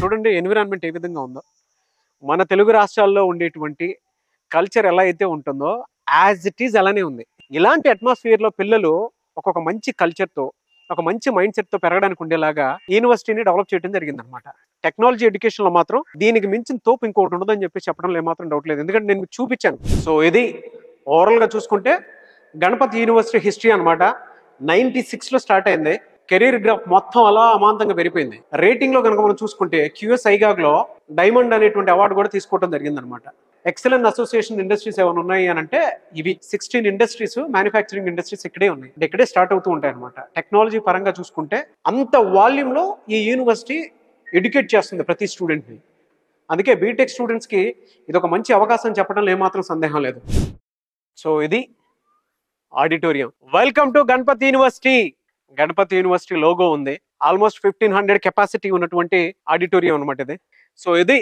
చూడండి ఎన్విరాన్మెంట్ ఏ విధంగా ఉందో. మన తెలుగు రాష్ట్రాల్లో ఉండేటువంటి కల్చర్ ఎలా అయితే ఉంటుందో యాజ్ ఇట్ ఈజ్ అలానే ఉంది. ఇలాంటి అట్మాస్ఫియర్లో పిల్లలు ఒక్కొక్క మంచి కల్చర్తో, ఒక మంచి మైండ్ సెట్తో పెరగడానికి ఉండేలాగా యూనివర్సిటీని డెవలప్ చేయడం జరిగిందనమాట. టెక్నాలజీ ఎడ్యుకేషన్లో మాత్రం దీనికి మించిన తోపు ఇంకోటి ఉండదని చెప్పి చెప్పడంలో ఏమాత్రం డౌట్ లేదు. ఎందుకంటే నేను మీకు చూపించాను. సో ఇది ఓవరాల్గా చూసుకుంటే గణపతి యూనివర్సిటీ హిస్టరీ అనమాట. 96లో స్టార్ట్ అయింది. కెరీర్ గ్రాఫ్ మొత్తం అలా అమాంతంగా పెరిగిపోయింది. రేటింగ్ లో కనుక మనం చూసుకుంటే QS ఐగాగ్ లో డైమండ్ అనేటువంటి అవార్డు కూడా తీసుకోవడం జరిగిందనమాట. ఎక్సలెంట్ అసోసియేషన్ ఇండస్ట్రీస్ ఏమైనా ఉన్నాయి అని అంటే ఇవి 16 ఇండస్ట్రీస్, మ్యానుఫ్యాక్చరింగ్ ఇండస్ట్రీస్ ఇక్కడే ఉన్నాయి. ఇక్కడే స్టార్ట్ అవుతూ ఉంటాయి అనమాట. టెక్నాలజీ పరంగా చూసుకుంటే అంత వాల్యూమ్ లో ఈ యూనివర్సిటీ ఎడ్యుకేట్ చేస్తుంది ప్రతి స్టూడెంట్ ని. అందుకే బీటెక్ స్టూడెంట్స్ కి ఇది ఒక మంచి అవకాశం చెప్పడంలో ఏమాత్రం సందేహం లేదు. సో ఇది auditorium. Welcome to Ganapati university. Ganapati university logo ఉంది. ఆల్మోస్ట్ 1500 కెపాసిటీ ఉన్నటువంటి ఆడిటోరియం అనమాట ఇది. సో ఇది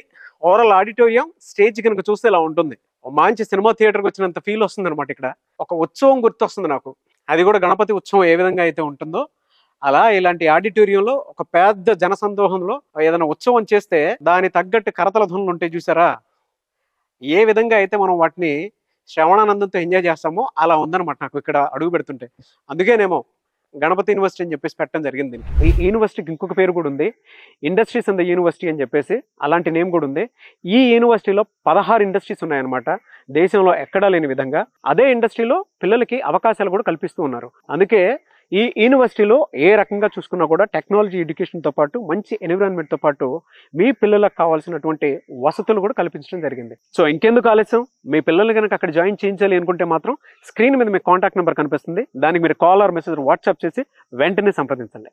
ఓవరాల్ ఆడిటోరియం. స్టేజ్ కనుక చూస్తే ఇలా ఉంటుంది. మంచి సినిమా థియేటర్కి వచ్చినంత ఫీల్ వస్తుంది అనమాట. ఇక్కడ ఒక ఉత్సవం గుర్తొస్తుంది నాకు. అది కూడా గణపతి ఉత్సవం ఏ విధంగా అయితే ఉంటుందో అలా ఇలాంటి ఆడిటోరియంలో ఒక పెద్ద జనసందోహంలో ఏదైనా ఉత్సవం చేస్తే దాని తగ్గట్టు కరతల ధ్వనులు ఉంటాయి చూసారా. ఏ విధంగా అయితే మనం వాటిని శ్రవణానందంతో ఎంజాయ్ చేస్తామో అలా ఉందన్నమాట నాకు ఇక్కడ అడుగు పెడుతుంటే. అందుకేనేమో గణపతి యూనివర్సిటీ అని చెప్పేసి పెట్టడం జరిగింది. ఈ యూనివర్సిటీకి ఇంకొక పేరు కూడా ఉంది, ఇండస్ట్రీస్ ఇన్ ద యూనివర్సిటీ అని చెప్పేసి. అలాంటి నేమ్ కూడా ఉంది. ఈ యూనివర్సిటీలో 16 ఇండస్ట్రీస్ ఉన్నాయన్నమాట, దేశంలో ఎక్కడా లేని విధంగా. అదే ఇండస్ట్రీలో పిల్లలకి అవకాశాలు కూడా కల్పిస్తూ ఉన్నారు. అందుకే ఈ యూనివర్సిటీలో ఏ రకంగా చూసుకున్నా కూడా టెక్నాలజీ ఎడ్యుకేషన్తో పాటు మంచి ఎన్విరాన్మెంట్తో పాటు మీ పిల్లలకు కావాల్సినటువంటి వసతులు కూడా కల్పించడం జరిగింది. సో ఇంకెందుకు ఆలస్యం, మీ పిల్లల్ని కనుక అక్కడ జాయిన్ చేయించాలి అనుకుంటే మాత్రం స్క్రీన్ మీద మీ కాంటాక్ట్ నెంబర్ కనిపిస్తుంది. దానికి మీరు కాల్ ఆర్ మెసేజ్ వాట్సాప్ చేసి వెంటనే సంప్రదించండి.